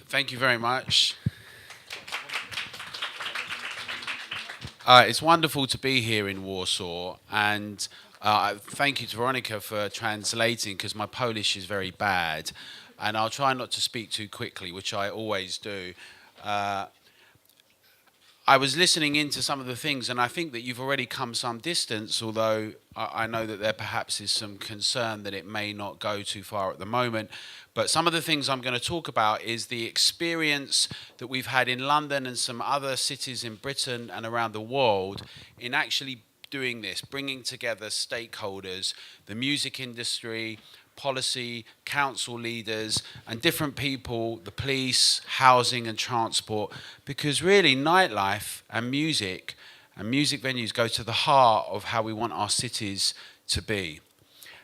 Thank you very much. It's wonderful to be here in Warsaw, and thank you to Veronica for translating, because my Polish is very bad, and I'll try not to speak too quickly, which I always do. I was listening into some of the things, and I think that you've already come some distance, although I know that there perhaps is some concern that it may not go too far at the moment. But some of the things I'm going to talk about is the experience that we've had in London and some other cities in Britain and around the world in actually doing this, bringing together stakeholders, the music industry, policy, council leaders, and different people, the police, housing and transport, because really nightlife and music venues go to the heart of how we want our cities to be.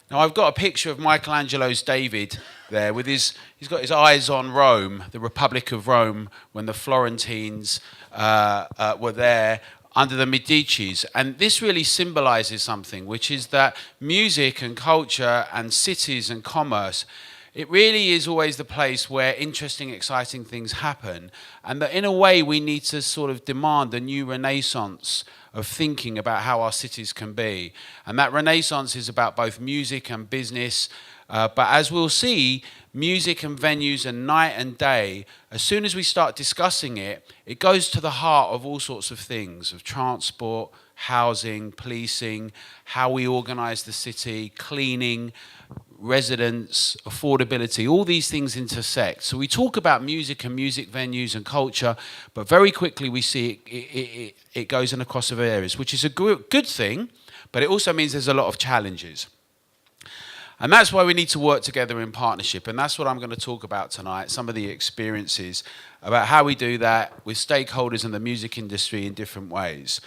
Now I've got a picture of Michelangelo's David there with he's got his eyes on Rome, the Republic of Rome, when the Florentines were there under the Medicis. And this really symbolizes something, which is that music and culture and cities and commerce, it really is always the place where interesting, exciting things happen. And that in a way we need to sort of demand a new renaissance of thinking about how our cities can be. And that renaissance is about both music and business. But as we'll see, music and venues and night and day, as soon as we start discussing it, it goes to the heart of all sorts of things, of transport, housing, policing, how we organise the city, cleaning, residents, affordability, all these things intersect. So we talk about music and music venues and culture, but very quickly we see it goes in across of areas, which is a good thing, but it also means there's a lot of challenges. And that's why we need to work together in partnership. And that's what I'm going to talk about tonight, some of the experiences about how we do that with stakeholders in the music industry in different ways.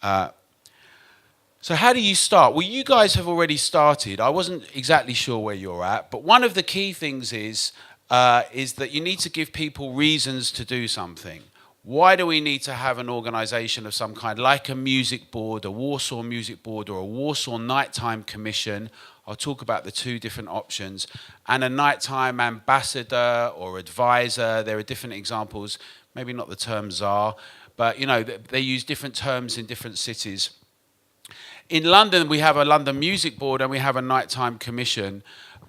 So how do you start? Well, you guys have already started. I wasn't exactly sure where you're at. But one of the key things is that you need to give people reasons to do something. Why do we need to have an organisation of some kind, like a music board, a Warsaw Music Board, or a Warsaw Nighttime Commission? I'll talk about the two different options. And a nighttime ambassador or advisor. There are different examples, maybe not the term czar, but you know, they use different terms in different cities. In London, we have a London Music Board and we have a nighttime commission.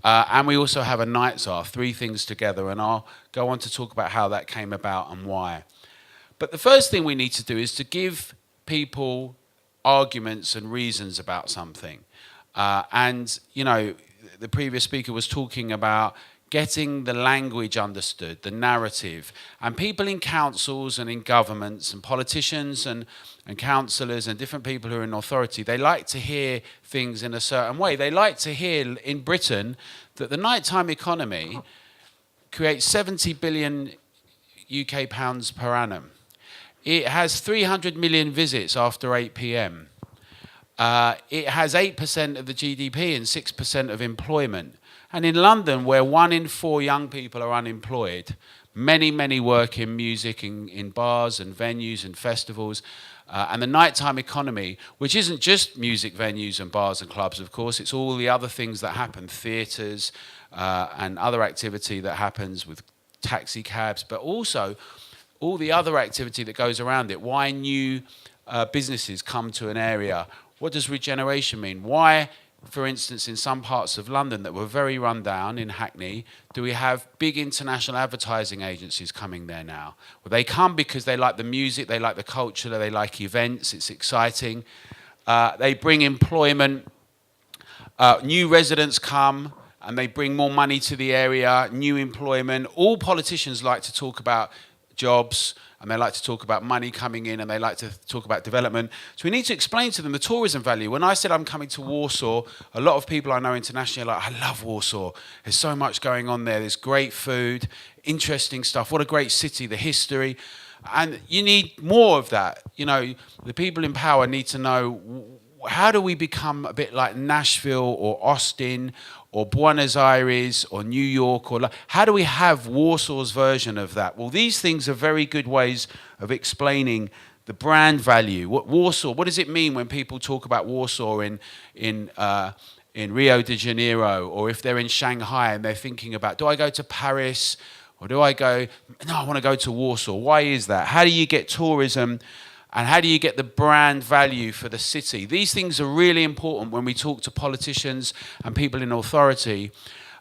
And we also have a night czar, three things together. And I'll go on to talk about how that came about and why. But the first thing we need to do is to give people arguments and reasons about something. And, you know, the previous speaker was talking about getting the language understood, the narrative. And people in councils and in governments and politicians and councillors and different people who are in authority, they like to hear things in a certain way. They like to hear in Britain that the nighttime economy creates 70 billion UK pounds per annum. It has 300 million visits after 8 p.m. It has 8% of the GDP and 6% of employment. And in London, where 1 in 4 young people are unemployed, many work in music, in bars and venues and festivals. And the nighttime economy, which isn't just music venues and bars and clubs, of course, it's all the other things that happen, theatres and other activity that happens with taxi cabs, but also all the other activity that goes around it. Why new businesses come to an area? What does regeneration mean? Why, for instance, in some parts of London that were very run down, in Hackney, do we have big international advertising agencies coming there now? Well, they come because they like the music, they like the culture, they like events, it's exciting. They bring employment. New residents come and they bring more money to the area, new employment. All politicians like to talk about jobs, and they like to talk about money coming in, and they like to talk about development. So we need to explain to them the tourism value. When I said I'm coming to Warsaw, a lot of people I know internationally are like, I love Warsaw. There's so much going on there. There's great food, interesting stuff. What a great city, the history. And you need more of that. You know, the people in power need to know, how do we become a bit like Nashville or Austin or Buenos Aires or New York? Or how do we have Warsaw's version of that? Well, these things are very good ways of explaining the brand value. What does it mean when people talk about Warsaw in Rio de Janeiro, or if they're in Shanghai and they're thinking about, do I go to Paris Or do I go, no, I want to go to Warsaw. Why is that? How do you get tourism and how do you get the brand value for the city? These things are really important when we talk to politicians and people in authority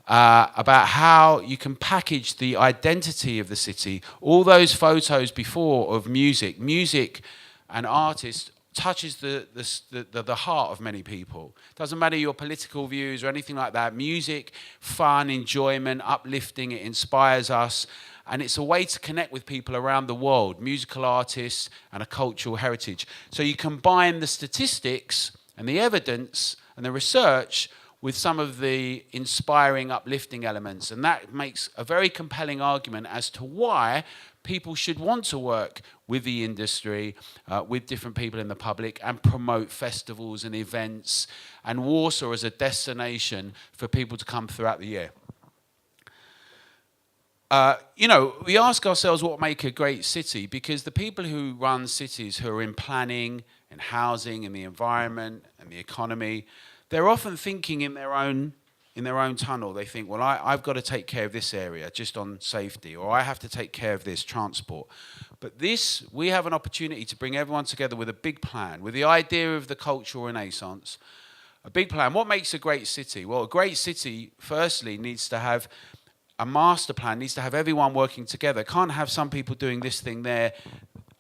about how you can package the identity of the city. All those photos before of music and artists touches the heart of many people. Doesn't matter your political views or anything like that. Music, fun, enjoyment, uplifting, it inspires us. And it's a way to connect with people around the world, musical artists and a cultural heritage. So you combine the statistics and the evidence and the research with some of the inspiring, uplifting elements. And that makes a very compelling argument as to why people should want to work with the industry, with different people in the public, and promote festivals and events, and Warsaw as a destination for people to come throughout the year. We ask ourselves what make a great city, because the people who run cities, who are in planning and housing and the environment and the economy, they're often thinking in their own tunnel. They think, well, I've got to take care of this area just on safety, or I have to take care of this transport. But we have an opportunity to bring everyone together with a big plan, with the idea of the cultural renaissance, a big plan. What makes a great city? Well, a great city, firstly, needs to have a master plan, needs to have everyone working together. Can't have some people doing this thing there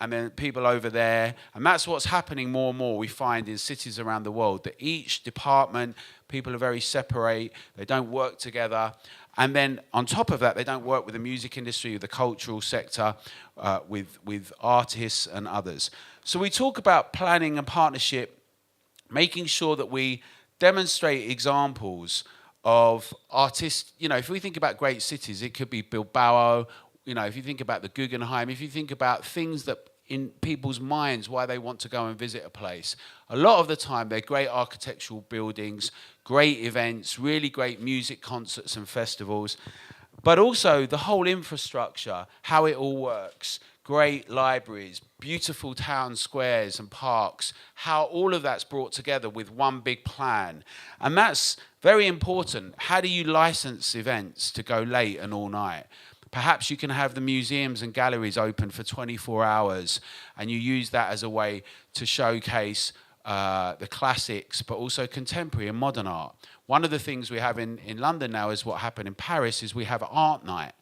and then people over there. And that's what's happening more and more, we find, in cities around the world, that each department, people are very separate, they don't work together. And then on top of that, they don't work with the music industry, with the cultural sector, with artists and others. So we talk about planning and partnership, making sure that we demonstrate examples of artists. If we think about great cities, it could be Bilbao. If you think about the Guggenheim, if you think about things that in people's minds, why they want to go and visit a place, a lot of the time they're great architectural buildings, great events, really great music concerts and festivals, but also the whole infrastructure, how it all works, great libraries, beautiful town squares and parks, how all of that's brought together with one big plan. And that's very important. How do you license events to go late and all night? Perhaps you can have the museums and galleries open for 24 hours, and you use that as a way to showcase the classics, but also contemporary and modern art. One of the things we have in London now is what happened in Paris, is we have art night.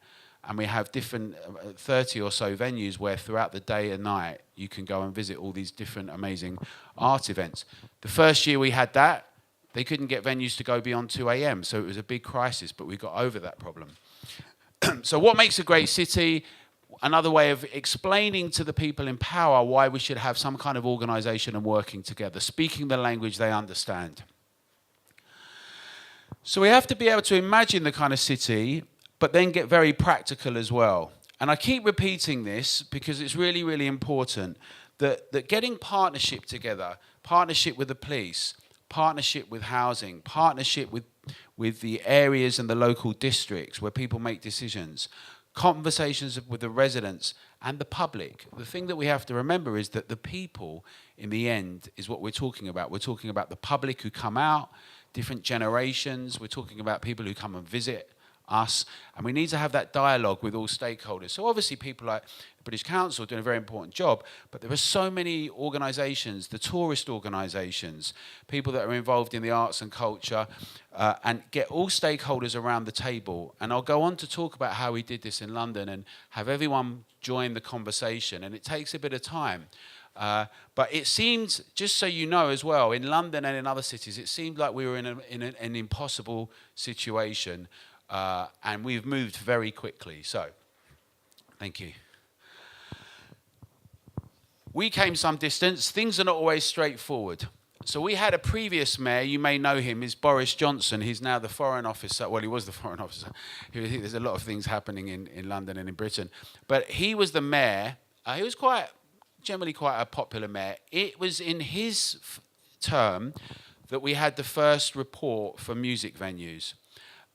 And we have different 30 or so venues where throughout the day and night you can go and visit all these different amazing art events. The first year we had that, they couldn't get venues to go beyond 2 a.m. So it was a big crisis, but we got over that problem. So what makes a great city? Another way of explaining to the people in power why we should have some kind of organization and working together, speaking the language they understand. So we have to be able to imagine the kind of city, but then get very practical as well. And I keep repeating this because it's really, really important that getting partnership together, partnership with the police, partnership with housing, partnership with the areas and the local districts where people make decisions, conversations with the residents and the public. The thing that we have to remember is that the people, in the end, is what we're talking about. We're talking about the public who come out, different generations. We're talking about people who come and visit us, and we need to have that dialogue with all stakeholders. So obviously people like the British Council are doing a very important job, but there are so many organisations, the tourist organisations, people that are involved in the arts and culture, and get all stakeholders around the table. And I'll go on to talk about how we did this in London and have everyone join the conversation, and it takes a bit of time. But it seemed, just so you know as well, in London and in other cities, it seemed like we were in an impossible situation. And we've moved very quickly. So, thank you. We came some distance. Things are not always straightforward. So we had a previous mayor, you may know him, is Boris Johnson. He's now the foreign officer. Well, he was the foreign officer. There's a lot of things happening in London and in Britain. But he was the mayor. He was generally quite a popular mayor. It was in his term that we had the first report for music venues.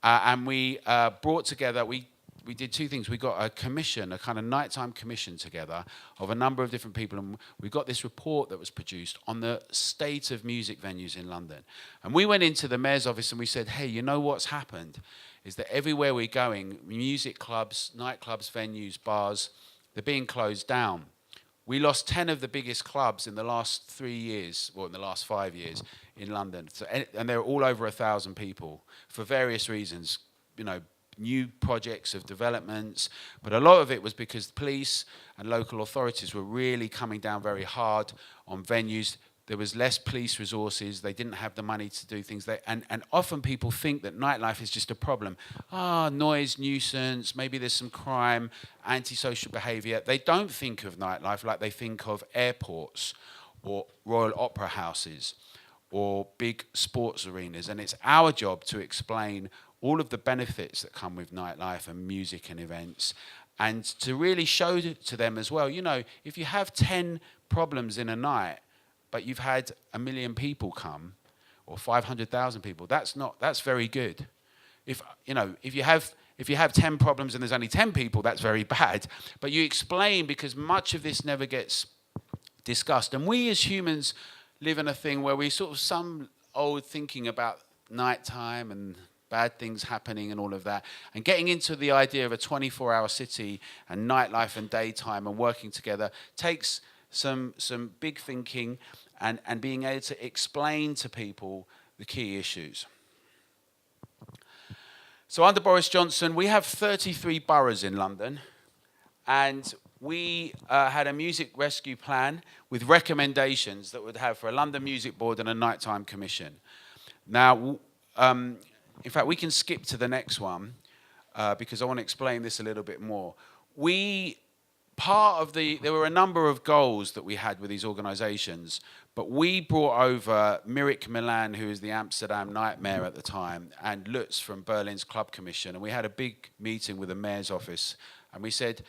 And we brought together, we did two things. We got a commission, a kind of nighttime commission together of a number of different people. And we got this report that was produced on the state of music venues in London. And we went into the mayor's office and we said, hey, you know what's happened? is that everywhere we're going, music clubs, nightclubs, venues, bars, they're being closed down. We lost 10 of the biggest clubs in the last 3 years, or in the last 5 years, in London. So, and they're all over 1,000 people for various reasons, you know, new projects of developments, but a lot of it was because the police and local authorities were really coming down very hard on venues. There was less police resources. They didn't have the money to do things. And often people think that nightlife is just a problem. Noise, nuisance, maybe there's some crime, antisocial behaviour. They don't think of nightlife like they think of airports or Royal Opera houses or big sports arenas. And it's our job to explain all of the benefits that come with nightlife and music and events, and to really show to them as well, you know, if you have 10 problems in a night, but you've had 1 million people come, or 500,000 people, that's very good. If you have 10 problems and there's only 10 people, that's very bad. But you explain, because much of this never gets discussed. And we as humans live in a thing where we sort of some old thinking about nighttime and bad things happening and all of that, and getting into the idea of a 24-hour city and nightlife and daytime and working together takes some big thinking and being able to explain to people the key issues. So under Boris Johnson, we have 33 boroughs in London, and we had a music rescue plan with recommendations that would have for a London Music Board and a nighttime commission. Now, in fact, we can skip to the next one because I want to explain this a little bit more. There were a number of goals that we had with these organisations, but we brought over Mirek Milan, who was the Amsterdam Nightmare at the time, and Lutz from Berlin's Club Commission, and we had a big meeting with the mayor's office, and we said,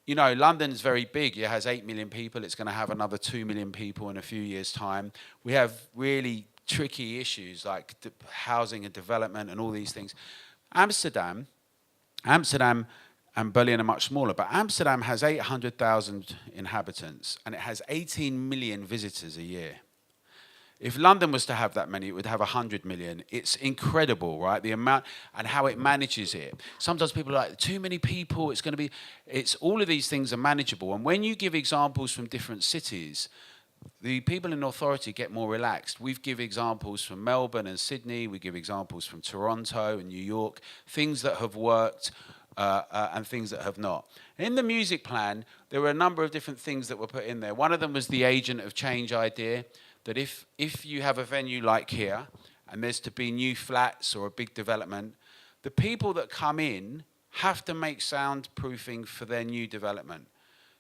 you know, London's very big. It has 8 million people. It's going to have another 2 million people in a few years' time. We have really tricky issues like housing and development and all these things. Amsterdam and Berlin are much smaller, but Amsterdam has 800,000 inhabitants and it has 18 million visitors a year. If London was to have that many, it would have 100 million. It's incredible, right? The amount and how it manages it. Sometimes people are like, too many people, it's all of these things are manageable. And when you give examples from different cities, the people in authority get more relaxed. We give examples from Melbourne and Sydney. We give examples from Toronto and New York, things that have worked and things that have not. In the music plan, there were a number of different things that were put in there. One of them was the agent of change idea, that if you have a venue like here and there's to be new flats or a big development, the people that come in have to make soundproofing for their new development.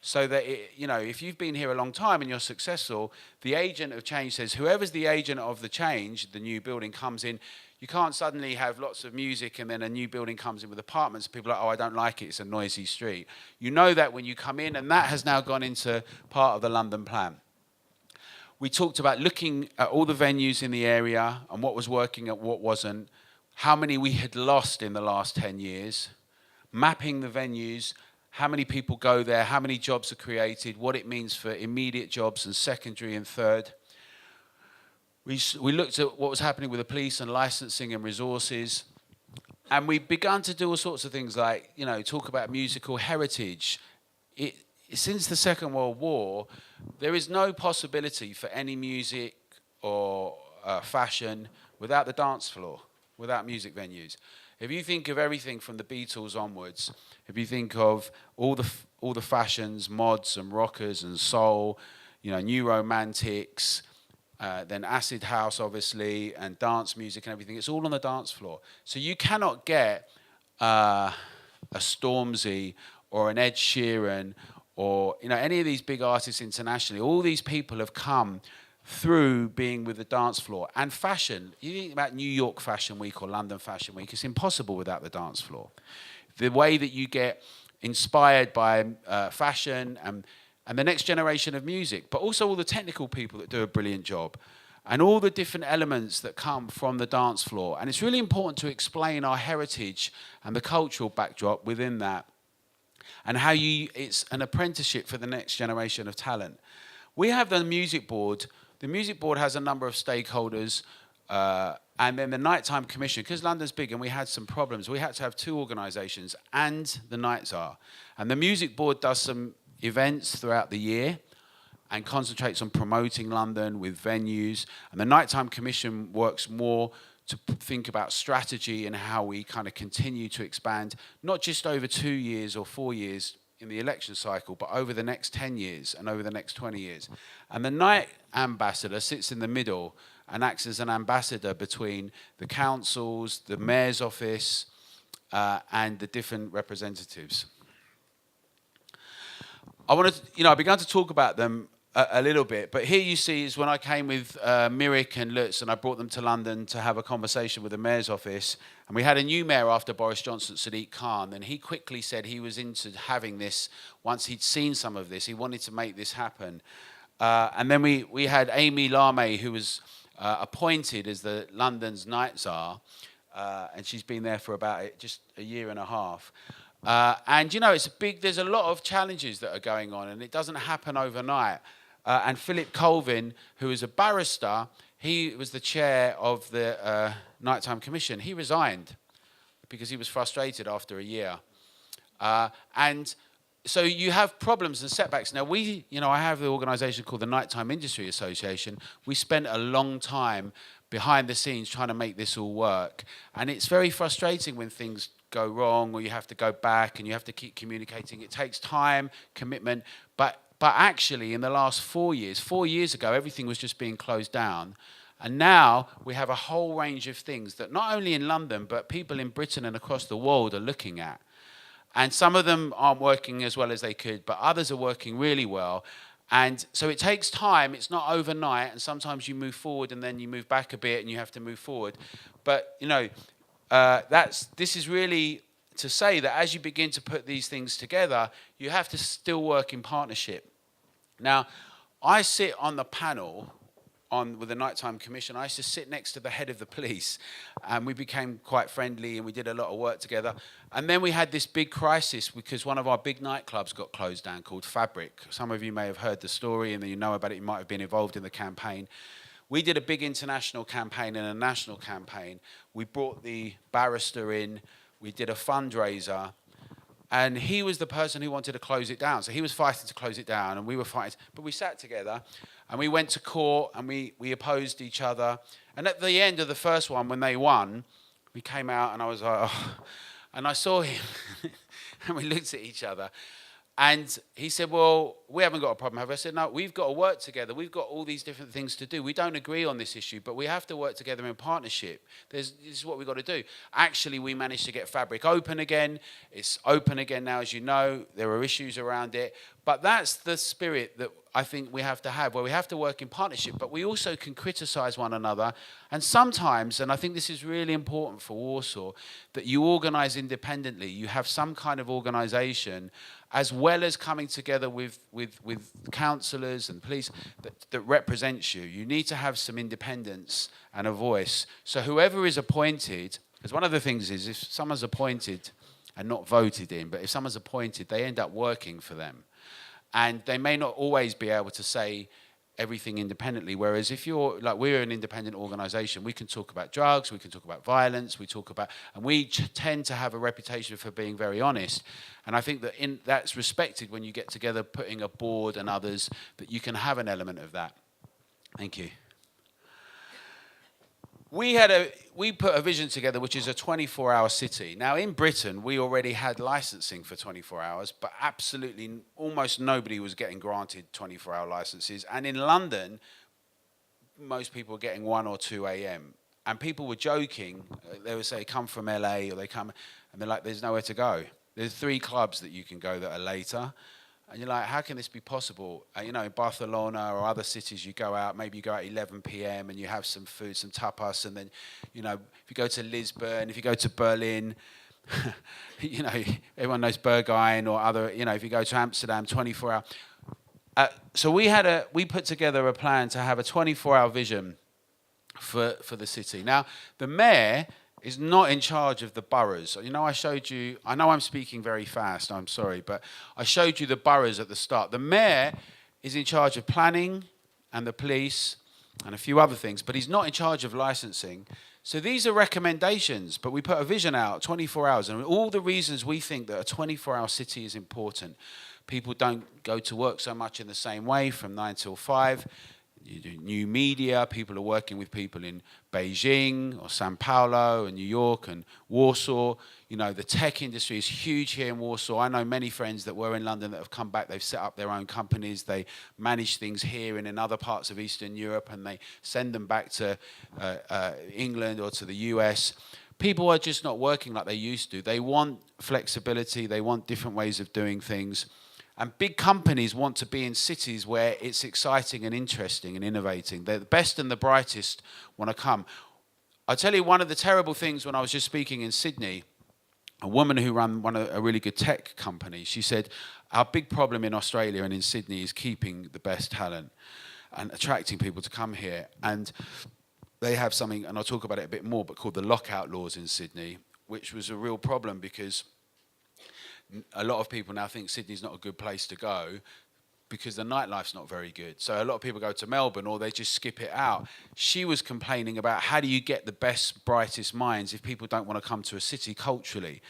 So that, if you've been here a long time and you're successful, the agent of change says, whoever's the agent of the change, the new building comes in, you can't suddenly have lots of music and then a new building comes in with apartments. People are like, oh, I don't like it, it's a noisy street. You know that when you come in, and that has now gone into part of the London plan. We talked about looking at all the venues in the area and what was working and what wasn't, how many we had lost in the last 10 years, mapping the venues, how many people go there, how many jobs are created, what it means for immediate jobs and secondary and third. We looked at what was happening with the police and licensing and resources. And we began to do all sorts of things like, talk about musical heritage. Since the Second World War, there is no possibility for any music or fashion without the dance floor, without music venues. If you think of everything from the Beatles onwards, if you think of all the fashions, mods and rockers and soul, new romantics, then acid house obviously, and dance music and everything, it's all on the dance floor. So you cannot get a Stormzy or an Ed Sheeran or any of these big artists internationally. All these people have come through being with the dance floor. And fashion, you think about New York Fashion Week or London Fashion Week, it's impossible without the dance floor. The way that you get inspired by fashion and the next generation of music, but also all the technical people that do a brilliant job, and all the different elements that come from the dance floor. And it's really important to explain our heritage and the cultural backdrop within that, and how it's an apprenticeship for the next generation of talent. We have the music board. The music board has a number of stakeholders. And then the Nighttime Commission, because London's big and we had some problems, we had to have 2 organisations and the Night Czar. And the Music Board does some events throughout the year and concentrates on promoting London with venues. And the Nighttime Commission works more to think about strategy and how we kind of continue to expand, not just over 2 years or 4 years in the election cycle, but over the next 10 years and over the next 20 years. And the Night Ambassador sits in the middle and acts as an ambassador between the councils, the mayor's office, and the different representatives. I began to talk about them a little bit, but here you see is when I came with Mirik and Lutz and I brought them to London to have a conversation with the mayor's office, and we had a new mayor after Boris Johnson, Sadiq Khan, and he quickly said he was into having this. Once he'd seen some of this, he wanted to make this happen. And then we had Amy Lame, who was appointed as the London's Night Czar, and she's been there for about just a year and a half. And it's there's a lot of challenges that are going on, and it doesn't happen overnight. And Philip Colvin, who is a barrister, he was the chair of the Nighttime Commission. He resigned because he was frustrated after a year. And so you have problems and setbacks. Now I have the organisation called the Nighttime Industry Association. We spent a long time behind the scenes trying to make this all work. And it's very frustrating when things go wrong or you have to go back and you have to keep communicating. It takes time, commitment. But actually in the last 4 years ago, everything was just being closed down. And now we have a whole range of things that not only in London, but people in Britain and across the world are looking at. And some of them aren't working as well as they could, but others are working really well. And so it takes time, it's not overnight, and sometimes you move forward and then you move back a bit and you have to move forward. But, this is really to say that as you begin to put these things together, you have to still work in partnership. Now, I sit on the panel with the Nighttime Commission. I used to sit next to the head of the police, and we became quite friendly and we did a lot of work together. And then we had this big crisis because one of our big nightclubs got closed down called Fabric. Some of you may have heard the story and you know about it, you might have been involved in the campaign. We did a big international campaign and a national campaign. We brought the barrister in, we did a fundraiser, and he was the person who wanted to close it down. So he was fighting to close it down, and we were fighting. But we sat together, and we went to court, and we opposed each other. And at the end of the first one, when they won, we came out, and I was like, oh. And I saw him, and we looked at each other. And he said, well, we haven't got a problem, have we? I said, no, we've got to work together. We've got all these different things to do. We don't agree on this issue, but we have to work together in partnership. This is what we've got to do. Actually, we managed to get Fabric open again. It's open again now, as you know. There are issues around it. But that's the spirit that I think we have to have, where we have to work in partnership, but we also can criticise one another. And sometimes, and I think this is really important for Warsaw, that you organise independently. You have some kind of organisation, as well as coming together with councillors and police that represents you. You need to have some independence and a voice. So whoever is appointed, because one of the things is if someone's appointed and not voted in, but if someone's appointed, they end up working for them. And they may not always be able to say everything independently, whereas if we're an independent organisation, we can talk about drugs, we can talk about violence, and we tend to have a reputation for being very honest. And I think that that's respected when you get together, putting a board and others, that you can have an element of that. Thank you. We put a vision together, which is a 24-hour city. Now, in Britain, we already had licensing for 24 hours, but absolutely almost nobody was getting granted 24-hour licenses. And in London, most people were getting 1 or 2 a.m. And people were joking. They would say, come from LA, or they come, and they're like, there's nowhere to go. There's 3 clubs that you can go that are later. And you're like, how can this be possible? In Barcelona or other cities, you go out, maybe you go out 11 p.m. and you have some food, some tapas, and then, if you go to Lisbon, if you go to Berlin, everyone knows Berghain or other, if you go to Amsterdam, 24 hour. So we put together a plan to have a 24-hour vision for the city. Now, the mayor is not in charge of the boroughs. I showed you, I know I'm speaking very fast, I'm sorry, but I showed you the boroughs at the start. The mayor is in charge of planning and the police and a few other things, but he's not in charge of licensing. So these are recommendations, but we put a vision out, 24 hours, and all the reasons we think that a 24-hour city is important. People don't go to work so much in the same way from 9 till 5. You do new media, people are working with people in Beijing or Sao Paulo and New York and Warsaw. You know, the tech industry is huge here in Warsaw. I know many friends that were in London that have come back. They've set up their own companies. They manage things here and in other parts of Eastern Europe, and they send them back to England or to the US. People are just not working like they used to. They want flexibility. They want different ways of doing things. And big companies want to be in cities where it's exciting and interesting and innovating. The best and the brightest want to come. I'll tell you one of the terrible things when I was just speaking in Sydney, a woman who ran a really good tech company, she said, our big problem in Australia and in Sydney is keeping the best talent and attracting people to come here. And they have something, and I'll talk about it a bit more, but called the lockout laws in Sydney, which was a real problem because a lot of people now think Sydney's not a good place to go because the nightlife's not very good. So a lot of people go to Melbourne or they just skip it out. She was complaining about how do you get the best, brightest minds if people don't want to come to a city culturally.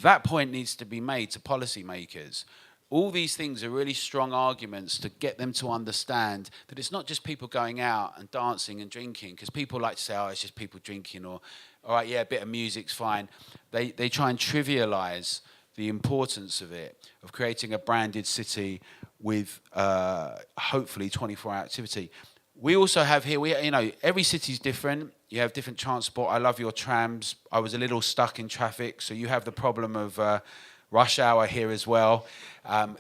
That point needs to be made to policymakers. All these things are really strong arguments to get them to understand that it's not just people going out and dancing and drinking, because people like to say, oh, it's just people drinking, or, all right, yeah, a bit of music's fine. They try and trivialize the importance of it, of creating a branded city with hopefully 24-hour activity. We also have here, every city's different. You have different transport. I love your trams. I was a little stuck in traffic, so you have the problem of rush hour here as well.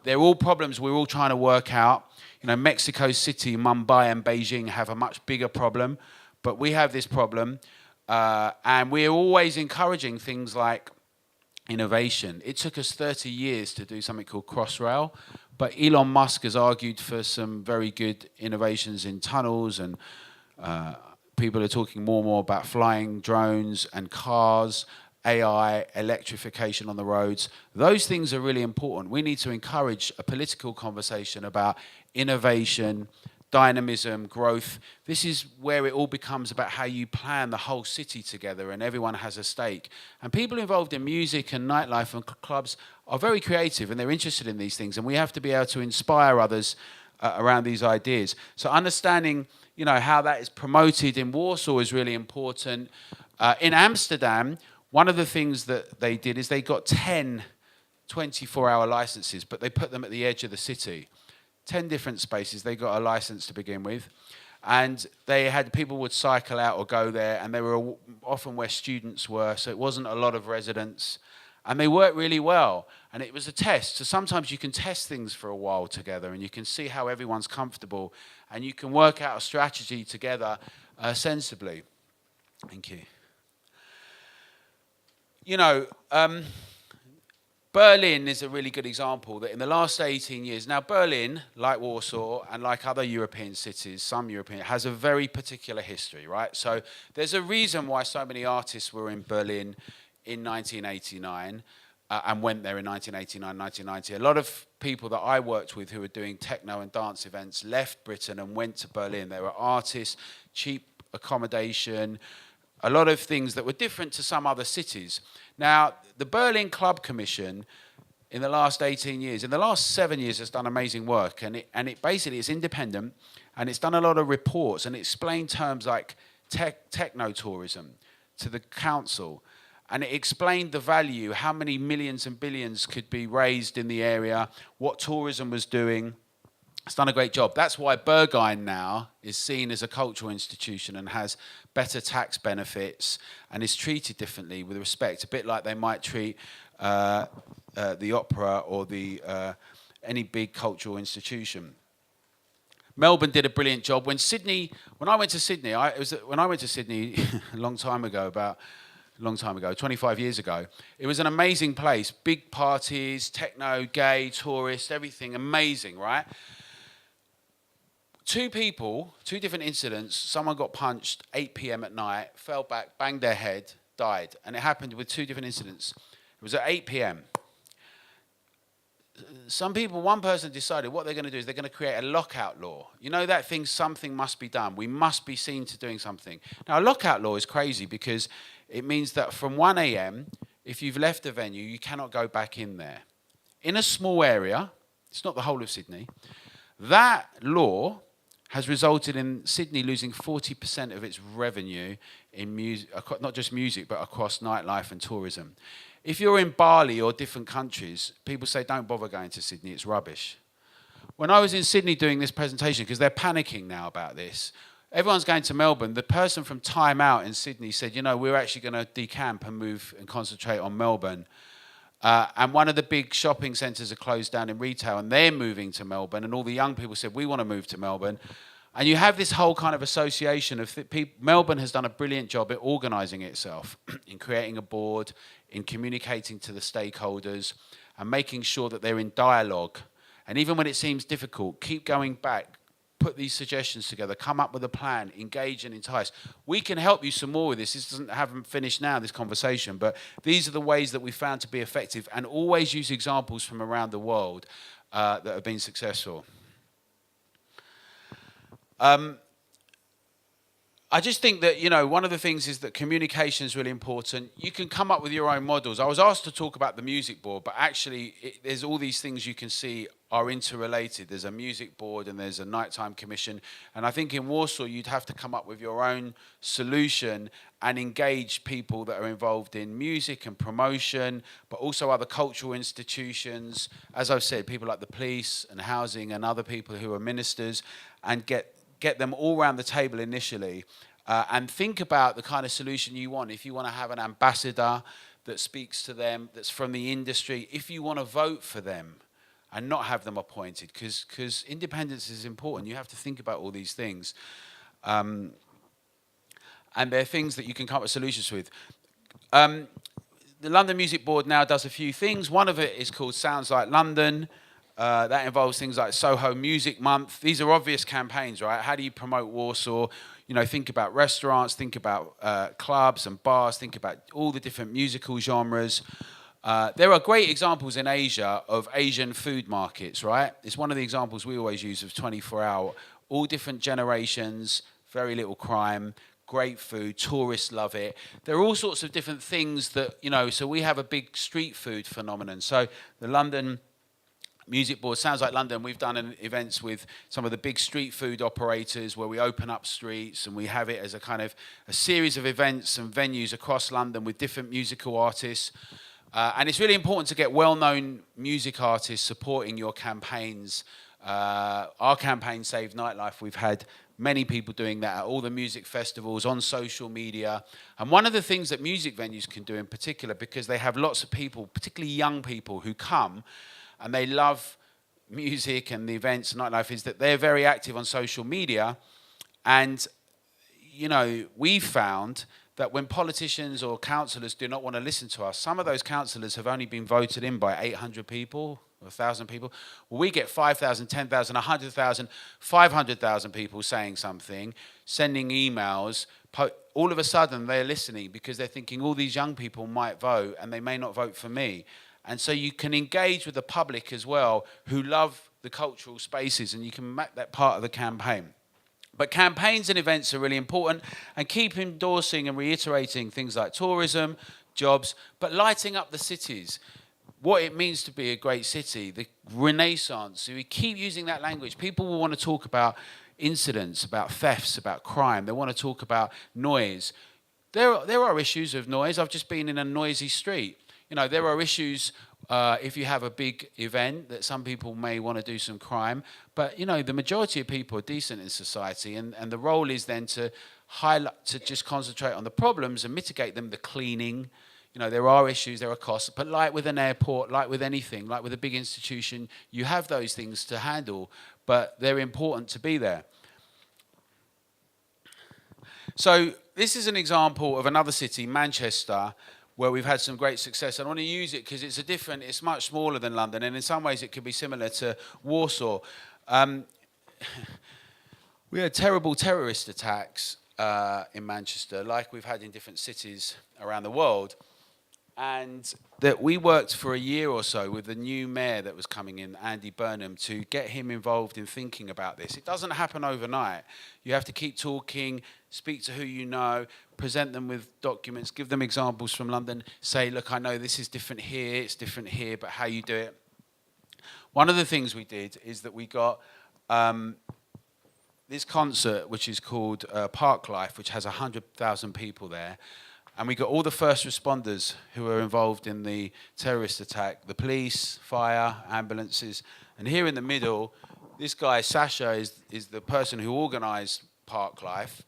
They're all problems we're all trying to work out. Mexico City, Mumbai and Beijing have a much bigger problem, but we have this problem, and we're always encouraging things like innovation. It took us 30 years to do something called Crossrail, but Elon Musk has argued for some very good innovations in tunnels, and people are talking more and more about flying drones and cars, AI, electrification on the roads. Those things are really important. We need to encourage a political conversation about innovation, dynamism, growth. This is where it all becomes about how you plan the whole city together and everyone has a stake. And people involved in music and nightlife and clubs are very creative and they're interested in these things, and we have to be able to inspire others around these ideas. So understanding, how that is promoted in Warsaw is really important. In Amsterdam, one of the things that they did is they got 10 24-hour licenses, but they put them at the edge of the city. 10 different spaces. They got a license to begin with, and they had people would cycle out or go there, and they were often where students were, so it wasn't a lot of residents, and they worked really well, and it was a test. So sometimes you can test things for a while together, and you can see how everyone's comfortable, and you can work out a strategy together sensibly. Thank you. Berlin is a really good example that in the last 18 years, now Berlin, like Warsaw and like other European cities, some European, has a very particular history, right? So there's a reason why so many artists were in Berlin in 1989 and went there in 1989, 1990. A lot of people that I worked with who were doing techno and dance events left Britain and went to Berlin. There were artists, cheap accommodation, a lot of things that were different to some other cities. Now, the Berlin Club Commission, in the last 18 years, in the last 7 years, has done amazing work. And it basically is independent, and it's done a lot of reports, and it explained terms like techno-tourism to the council. And it explained the value, how many millions and billions could be raised in the area, what tourism was doing. It's done a great job. That's why Berghain now is seen as a cultural institution and has better tax benefits and is treated differently with respect, a bit like they might treat the opera or any big cultural institution. Melbourne did a brilliant job. When I went to Sydney a long time ago, 25 years ago, it was an amazing place. Big parties, techno, gay, tourist, everything amazing, right? Two different incidents. Someone got punched 8 p.m. at night, fell back, banged their head, died. And it happened with two different incidents. It was at 8 p.m. one person decided what they're going to do is they're going to create a lockout law. You know that thing, something must be done. We must be seen to doing something. Now, a lockout law is crazy because it means that from 1 a.m., if you've left the venue, you cannot go back in there. In a small area, it's not the whole of Sydney, that law has resulted in Sydney losing 40% of its revenue in music, not just music, but across nightlife and tourism. If you're in Bali or different countries, people say, don't bother going to Sydney, it's rubbish. When I was in Sydney doing this presentation, because they're panicking now about this, everyone's going to Melbourne. The person from Time Out in Sydney said, you know, we're actually going to decamp and move and concentrate on Melbourne. And one of the big shopping centres are closed down in retail, and they're moving to Melbourne, and all the young people said, we want to move to Melbourne. And you have this whole kind of association of Melbourne has done a brilliant job at organising itself, in creating a board, in communicating to the stakeholders, and making sure that they're in dialogue. And even when it seems difficult, keep going back, put these suggestions together, come up with a plan, engage and entice. We can help you some more with this. This haven't finished now, this conversation, but these are the ways that we found to be effective, and always use examples from around the world that have been successful. I just think that, you know, one of the things is that communication is really important. You can come up with your own models. I was asked to talk about the music board, but actually there's all these things you can see are interrelated. There's a music board and there's a nighttime commission. And I think in Warsaw, you'd have to come up with your own solution and engage people that are involved in music and promotion, but also other cultural institutions. As I've said, people like the police and housing and other people who are ministers, and get them all around the table initially, and think about the kind of solution you want. If you want to have an ambassador that speaks to them, that's from the industry, if you want to vote for them and not have them appointed, because independence is important. You have to think about all these things. And they're things that you can come up with solutions with. The London Music Board now does a few things. One of it is called Sounds Like London. That involves things like Soho Music Month. These are obvious campaigns, right? How do you promote Warsaw? You know, think about restaurants, think about clubs and bars, think about all the different musical genres. There are great examples in Asia of Asian food markets, right? It's one of the examples we always use of 24-hour. All different generations, very little crime, great food, tourists love it. There are all sorts of different things that, you know, so we have a big street food phenomenon. So the London Music Board, Sounds Like London, we've done events with some of the big street food operators where we open up streets and we have it as a kind of a series of events and venues across London with different musical artists. And it's really important to get well-known music artists supporting your campaigns. Our campaign, Save Nightlife, we've had many people doing that at all the music festivals, on social media. And one of the things that music venues can do in particular, because they have lots of people, particularly young people who come, and they love music and the events and nightlife, is that they're very active on social media. And, you know, we've found that when politicians or councillors do not want to listen to us, some of those councillors have only been voted in by 800 people, 1,000 people. Well, we get 5,000, 10,000, 100,000, 500,000 people saying something, sending emails. All of a sudden, they're listening because they're thinking all these young people might vote and they may not vote for me. And so you can engage with the public as well, who love the cultural spaces, and you can make that part of the campaign. But campaigns and events are really important, and keep endorsing and reiterating things like tourism, jobs, but lighting up the cities. What it means to be a great city, the renaissance. So we keep using that language. People will want to talk about incidents, about thefts, about crime. They want to talk about noise. There are issues of noise. I've just been in a noisy street. You know, there are issues if you have a big event that some people may want to do some crime. But, you know, the majority of people are decent in society. And the role is then to highlight, to just concentrate on the problems and mitigate them, the cleaning. You know, there are issues, there are costs. But like with an airport, like with anything, like with a big institution, you have those things to handle. But they're important to be there. So this is an example of another city, Manchester, where we've had some great success. I want to use it because it's much smaller than London, and in some ways it could be similar to Warsaw. We had terrible terrorist attacks in Manchester, like we've had in different cities around the world. And that we worked for a year or so with the new mayor that was coming in, Andy Burnham, to get him involved in thinking about this. It doesn't happen overnight. You have to keep talking, speak to who you know, present them with documents, give them examples from London, say, look, I know this is different here, it's different here, but how you do it. One of the things we did is that we got this concert, which is called Park Life, which has 100,000 people there. And we got all the first responders who were involved in the terrorist attack, the police, fire, ambulances. And here in the middle, this guy, Sasha, is the person who organised Park Life.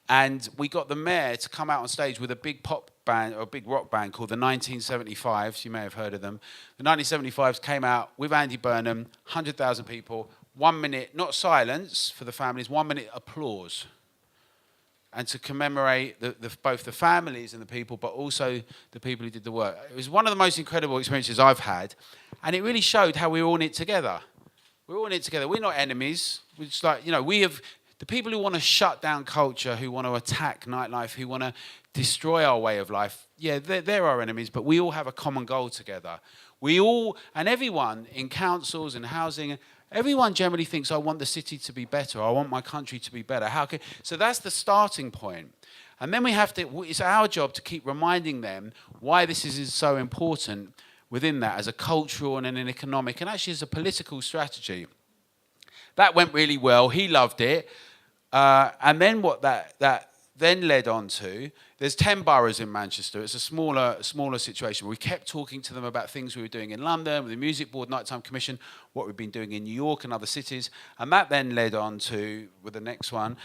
And we got the mayor to come out on stage with a big pop band, or a big rock band called the 1975s. You may have heard of them. The 1975s came out with Andy Burnham, 100,000 people, 1 minute, not silence for the families, 1 minute applause. And to commemorate both the families and the people, but also the people who did the work. It was one of the most incredible experiences I've had, and it really showed how we're all in it together. We're all in it together. We're not enemies. We're just like, we have the people who want to shut down culture, who want to attack nightlife, who want to destroy our way of life. Yeah, they're our enemies, but we all have a common goal together. We all, and everyone in councils and housing, everyone generally thinks, I want the city to be better. I want my country to be better. So that's the starting point. And then we have to, it's our job to keep reminding them why this is so important within that as a cultural and an economic and actually as a political strategy. That went really well. He loved it. And then what that then led on to, there's 10 boroughs in Manchester. It's a smaller situation. We kept talking to them about things we were doing in London, with the Music Board, Nighttime Commission, what we've been doing in New York and other cities. And that then led on to, with the next one,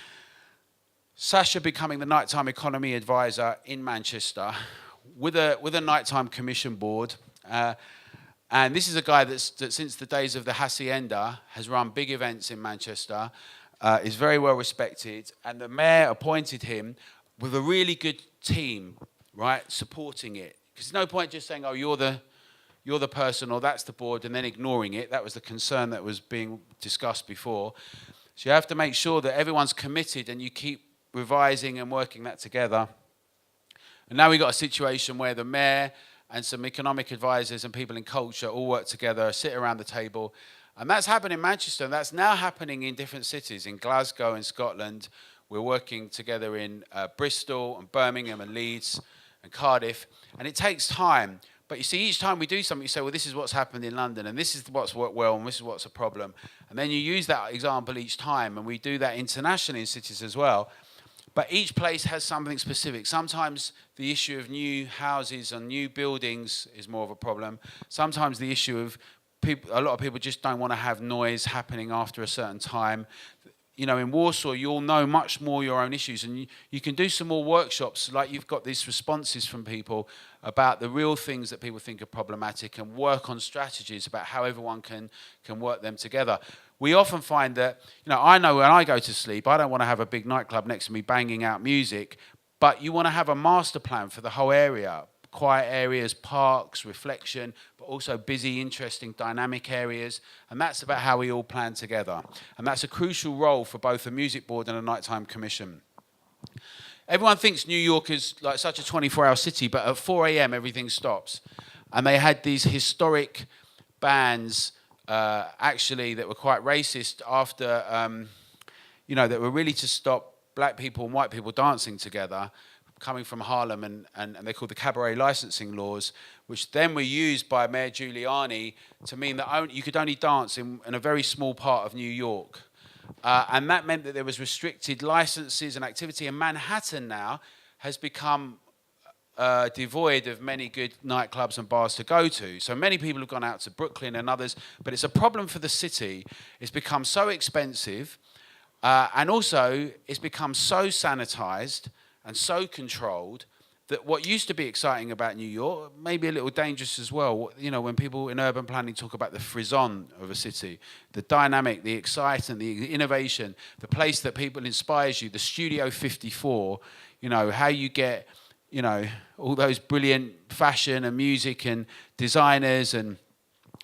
Sasha becoming the Nighttime Economy Advisor in Manchester with a Nighttime Commission Board. And this is a guy that since the days of the Hacienda has run big events in Manchester, is very well respected, and the mayor appointed him with a really good team, right, supporting it. Because there's no point just saying, oh, you're the person, or that's the board, and then ignoring it. That was the concern that was being discussed before. So you have to make sure that everyone's committed and you keep revising and working that together. And now we've got a situation where the mayor and some economic advisors and people in culture all work together, sit around the table. And that's happened in Manchester, and that's now happening in different cities. In Glasgow in Scotland, we're working together in Bristol and Birmingham and Leeds and Cardiff. And it takes time. But you see, each time we do something, you say, well, this is what's happened in London, and this is what's worked well, and this is what's a problem. And then you use that example each time, and we do that internationally in cities as well. But each place has something specific. Sometimes the issue of new houses and new buildings is more of a problem. Sometimes the issue of a lot of people just don't want to have noise happening after a certain time. In Warsaw, you'll know much more your own issues, and you can do some more workshops, like you've got these responses from people about the real things that people think are problematic, and work on strategies about how everyone can work them together. We often find that, I know when I go to sleep, I don't want to have a big nightclub next to me banging out music, but you want to have a master plan for the whole area. Quiet areas, parks, reflection, but also busy, interesting, dynamic areas. And that's about how we all plan together. And that's a crucial role for both a music board and a nighttime commission. Everyone thinks New York is like such a 24-hour city, but at 4 a.m. everything stops. And they had these historic bans, actually, that were quite racist after, that were really to stop black people and white people dancing together, coming from Harlem, and they're called the cabaret licensing laws, which then were used by Mayor Giuliani to mean that you could only dance in a very small part of New York. And that meant that there was restricted licenses and activity, and Manhattan now has become devoid of many good nightclubs and bars to go to. So many people have gone out to Brooklyn and others, but it's a problem for the city. It's become so expensive, and also it's become so sanitized and so controlled that what used to be exciting about New York may be a little dangerous as well. When people in urban planning talk about the frisson of a city, the dynamic, the excitement, the innovation, the place that people inspires you, the Studio 54, how you get, all those brilliant fashion and music and designers and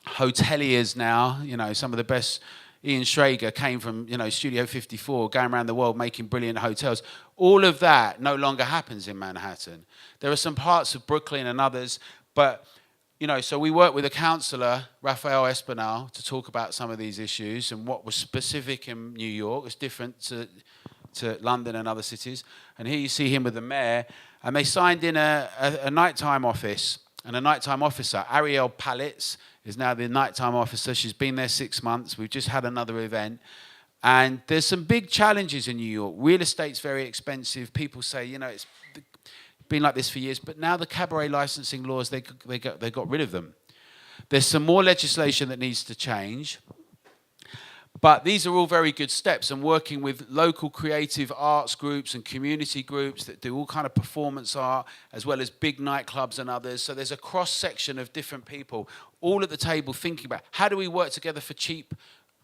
hoteliers now, some of the best Ian Schrager came from, Studio 54, going around the world making brilliant hotels. All of that no longer happens in Manhattan. There are some parts of Brooklyn and others, but, so we worked with a councillor, Raphael Espinal, to talk about some of these issues, and what was specific in New York was different to London and other cities. And here you see him with the mayor, and they signed in a nighttime office, and a nighttime officer, Ariel Palitz, is now the nighttime officer. She's been there 6 months. We've just had another event. And there's some big challenges in New York. Real estate's very expensive. People say, it's been like this for years. But now the cabaret licensing laws, they got rid of them. There's some more legislation that needs to change. But these are all very good steps, and working with local creative arts groups and community groups that do all kind of performance art, as well as big nightclubs and others. So there's a cross-section of different people, all at the table thinking about how do we work together for cheap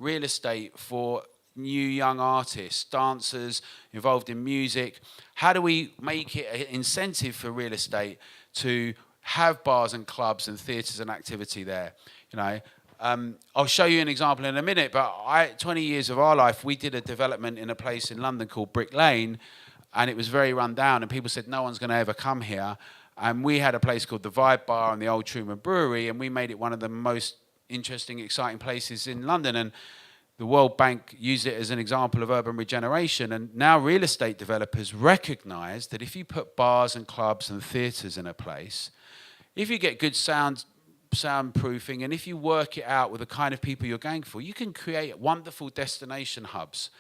real estate for new young artists, dancers involved in music. How do we make it an incentive for real estate to have bars and clubs and theatres and activity there, I'll show you an example in a minute, but 20 years of our life, we did a development in a place in London called Brick Lane, and it was very run down, and people said no one's going to ever come here. And we had a place called the Vibe Bar and the Old Truman Brewery, and we made it one of the most interesting, exciting places in London. And the World Bank used it as an example of urban regeneration. And now real estate developers recognise that if you put bars and clubs and theatres in a place, if you get good soundproofing, and if you work it out with the kind of people you're going for, you can create wonderful destination hubs.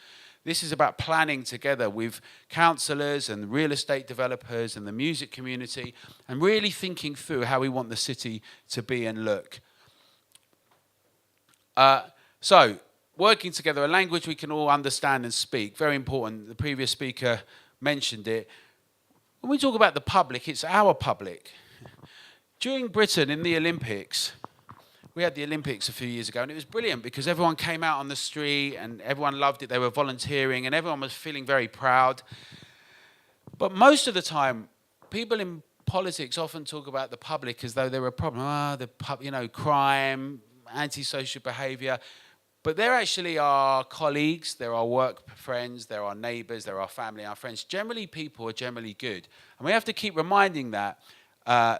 This is about planning together with councillors and real estate developers and the music community, and really thinking through how we want the city to be and look. So, working together, a language we can all understand and speak, very important. The previous speaker mentioned it. When we talk about the public, it's our public. During Britain, in the Olympics, we had the Olympics a few years ago, and it was brilliant because everyone came out on the street and everyone loved it. They were volunteering and everyone was feeling very proud. But most of the time, people in politics often talk about the public as though they're a problem. Crime, antisocial behaviour. But they're actually our colleagues, they're our work friends, they're our neighbours, they're our family, our friends. Generally, people are generally good. And we have to keep reminding that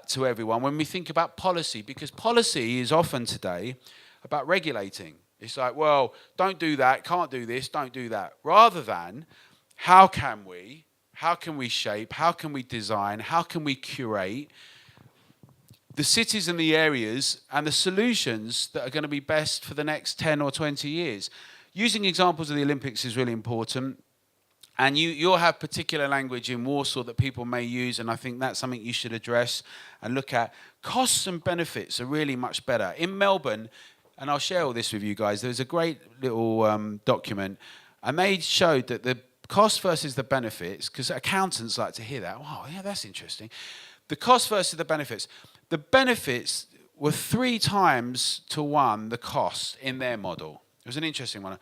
to everyone when we think about policy, because policy is often today about regulating. It's like, well, don't do that, can't do this, don't do that. Rather than, how can we shape, how can we design, how can we curate the cities and the areas and the solutions that are going to be best for the next 10 or 20 years. Using examples of the Olympics is really important. And you'll have particular language in Warsaw that people may use, and I think that's something you should address and look at. Costs and benefits are really much better. In Melbourne, and I'll share all this with you guys, there's a great little document, and they showed that the cost versus the benefits, because accountants like to hear that. Wow, yeah, that's interesting. The cost versus the benefits. The benefits were 3 times to 1 the cost in their model. It was an interesting one.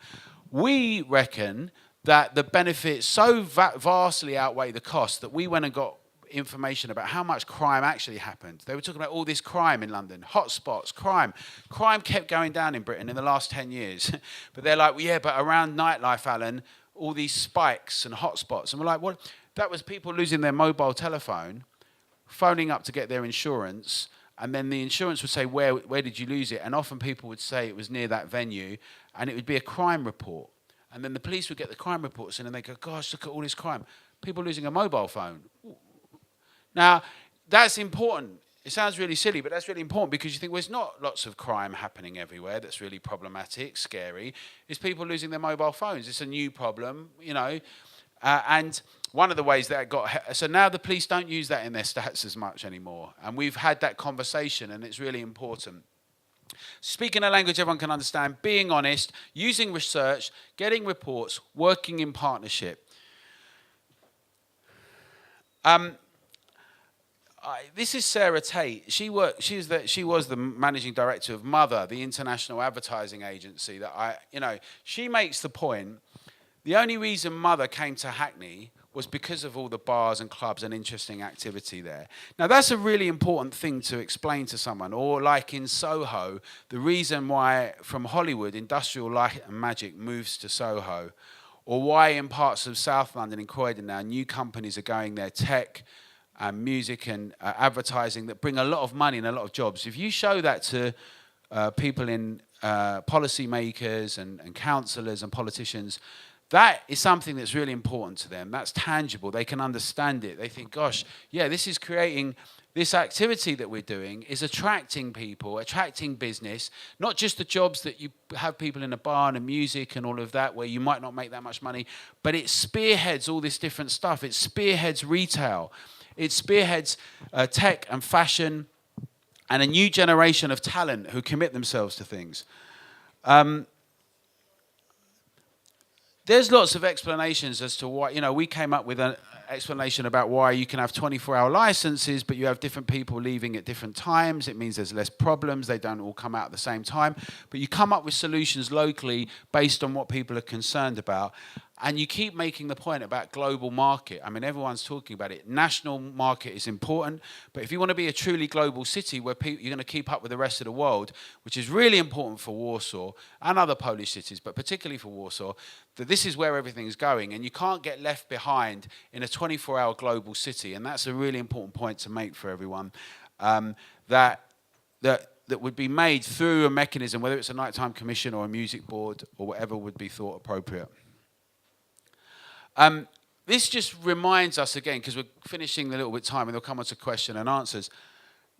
We reckon that the benefits so vastly outweigh the cost that we went and got information about how much crime actually happened. They were talking about all this crime in London, hotspots, crime. Crime kept going down in Britain in the last 10 years. But they're like, well, yeah, but around nightlife, Alan, all these spikes and hotspots. And we're like, what? That was people losing their mobile telephone, phoning up to get their insurance, and then the insurance would say, where did you lose it? And often people would say it was near that venue, and it would be a crime report. And then the police would get the crime reports in, and they go, gosh, look at all this crime. People losing a mobile phone. Now, that's important. It sounds really silly, but that's really important because you think, well, there's not lots of crime happening everywhere that's really problematic, scary. It's people losing their mobile phones. It's a new problem, and one of the ways that it got... So now the police don't use that in their stats as much anymore. And we've had that conversation, and it's really important. Speaking a language everyone can understand, being honest, using research, getting reports, working in partnership. This is Sarah Tate. She was the managing director of Mother, the international advertising agency. She makes the point. The only reason Mother came to Hackney was because of all the bars and clubs and interesting activity there. Now, that's a really important thing to explain to someone. Or like in Soho, the reason why from Hollywood, industrial light and magic moves to Soho, or why in parts of South London, in Croydon now, new companies are going there, tech and music and advertising that bring a lot of money and a lot of jobs. If you show that to people in policy makers and councillors and politicians, that is something that's really important to them. That's tangible. They can understand it. They think, gosh, yeah, this is creating, this activity that we're doing is attracting people, attracting business, not just the jobs that you have people in a bar and music and all of that where you might not make that much money, but it spearheads all this different stuff. It spearheads retail. It spearheads tech and fashion and a new generation of talent who commit themselves to things. There's lots of explanations as to why, we came up with an explanation about why you can have 24-hour licenses, but you have different people leaving at different times. It means there's less problems. They don't all come out at the same time. But you come up with solutions locally based on what people are concerned about. And you keep making the point about global market. I mean, everyone's talking about it. National market is important, but if you want to be a truly global city where you're going to keep up with the rest of the world, which is really important for Warsaw and other Polish cities, but particularly for Warsaw, that this is where everything's going, and you can't get left behind in a 24-hour global city. And that's a really important point to make for everyone, that would be made through a mechanism, whether it's a nighttime commission or a music board or whatever would be thought appropriate. This just reminds us again, because we're finishing a little bit time and they'll come on to question and answers.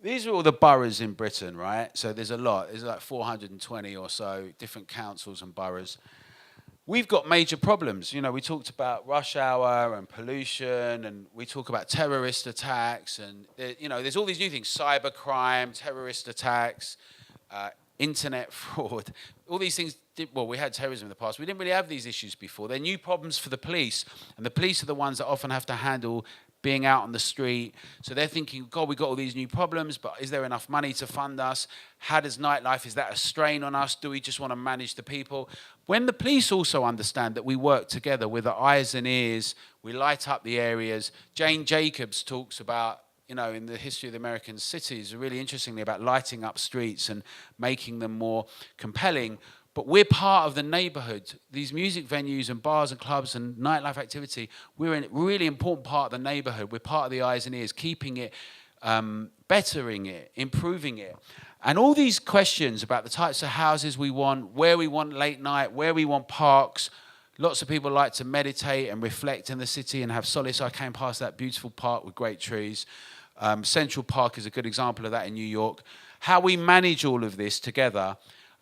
These are all the boroughs in Britain, right? So there's a lot. There's like 420 or so different councils and boroughs. We've got major problems. We talked about rush hour and pollution, and we talk about terrorist attacks, and there's all these new things: cybercrime, terrorist attacks, internet fraud. All these things. We had terrorism in the past. We didn't really have these issues before. They're new problems for the police, and the police are the ones that often have to handle being out on the street. So they're thinking, God, we've got all these new problems, but is there enough money to fund us? How does nightlife, is that a strain on us? Do we just want to manage the people? When the police also understand that we work together with our eyes and ears, we light up the areas. Jane Jacobs talks about, in the history of the American cities, really interestingly, about lighting up streets and making them more compelling. But we're part of the neighborhood. These music venues and bars and clubs and nightlife activity, we're a really important part of the neighborhood. We're part of the eyes and ears, keeping it, bettering it, improving it. And all these questions about the types of houses we want, where we want late night, where we want parks. Lots of people like to meditate and reflect in the city and have solace. I came past that beautiful park with great trees. Central Park is a good example of that in New York. How we manage all of this together.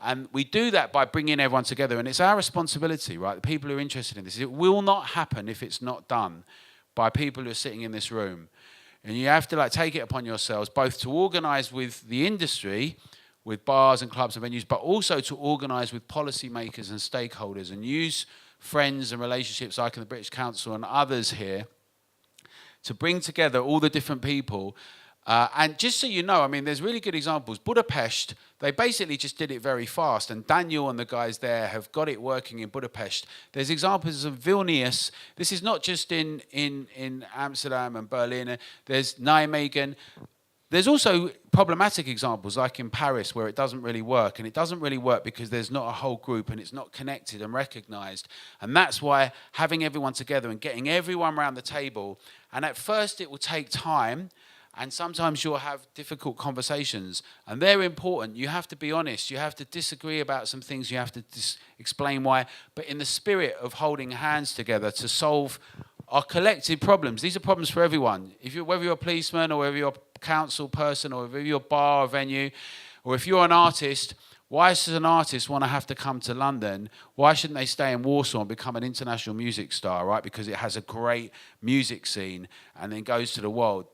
And we do that by bringing everyone together. And it's our responsibility, right? The people who are interested in this. It will not happen if it's not done by people who are sitting in this room. And you have to take it upon yourselves, both to organise with the industry, with bars and clubs and venues, but also to organise with policymakers and stakeholders and use friends and relationships like in the British Council and others here to bring together all the different people. And just so you know, there's really good examples. Budapest, they basically just did it very fast. And Daniel and the guys there have got it working in Budapest. There's examples of Vilnius. This is not just in Amsterdam and Berlin. There's Nijmegen. There's also problematic examples, like in Paris, where it doesn't really work. And it doesn't really work because there's not a whole group and it's not connected and recognized. And that's why having everyone together and getting everyone around the table, and at first it will take time, and sometimes you'll have difficult conversations, and they're important. You have to be honest. You have to disagree about some things. You have to explain why, but in the spirit of holding hands together to solve our collective problems. These are problems for everyone. Whether you're a policeman or whether you're a council person or whether you're a bar or venue, or if you're an artist, why does an artist want to have to come to London? Why shouldn't they stay in Warsaw and become an international music star, right? Because it has a great music scene and then goes to the world.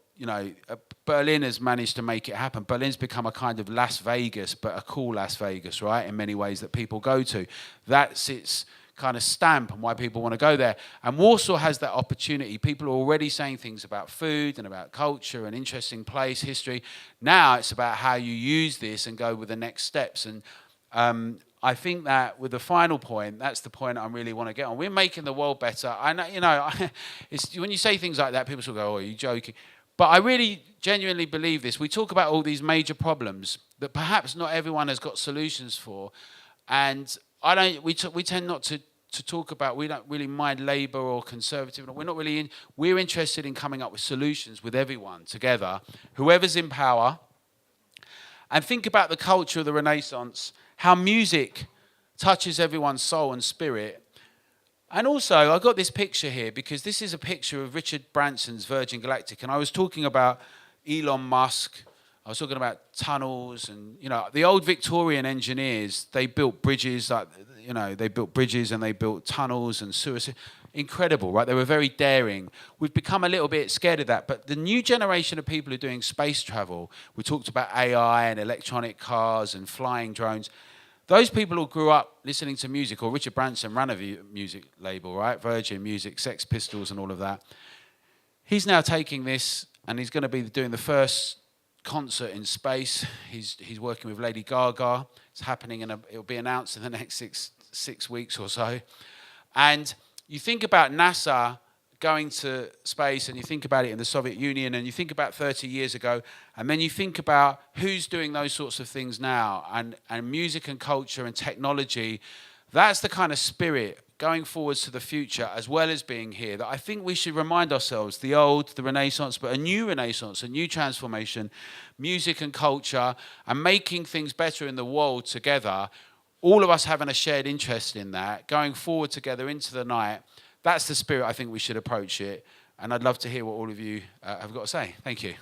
Berlin has managed to make it happen. Berlin's become a kind of Las Vegas, but a cool Las Vegas, right? In many ways that people go to. That's its kind of stamp and why people want to go there. And Warsaw has that opportunity. People are already saying things about food and about culture and interesting place, history. Now it's about how you use this and go with the next steps. And I think that with the final point, that's the point I really want to get on. We're making the world better. I know, you know, it's, when you say things like that, people will go, "Oh, are you joking?" But I really genuinely believe this. We talk about all these major problems that perhaps not everyone has got solutions for, and I don't. We tend not to talk about. We don't really mind Labour or Conservative. We're not really in. We're interested in coming up with solutions with everyone together, whoever's in power. And think about the culture of the Renaissance, how music touches everyone's soul and spirit. And also, I got this picture here because this is a picture of Richard Branson's Virgin Galactic. And I was talking about Elon Musk. I was talking about tunnels and, you know, the old Victorian engineers, they built bridges, like, you know, they built bridges and they built tunnels and sewers. Incredible, right? They were very daring. We've become a little bit scared of that. But the new generation of people who are doing space travel, we talked about AI and electronic cars and flying drones. Those people who grew up listening to music, or Richard Branson ran a music label, right? Virgin Music, Sex Pistols and all of that. He's now taking this and he's going to be doing the first concert in space. He's working with Lady Gaga. It's happening it'll be announced in the next six weeks or so. And you think about NASA going to space, and you think about it in the Soviet Union, and you think about 30 years ago, and then you think about who's doing those sorts of things now, and music and culture and technology. That's the kind of spirit going forwards to the future, as well as being here, that I think we should remind ourselves, the old, the Renaissance, but a new Renaissance, a new transformation, music and culture, and making things better in the world together, all of us having a shared interest in that, going forward together into the night. That's the spirit I think we should approach it. And I'd love to hear what all of you have got to say. Thank you.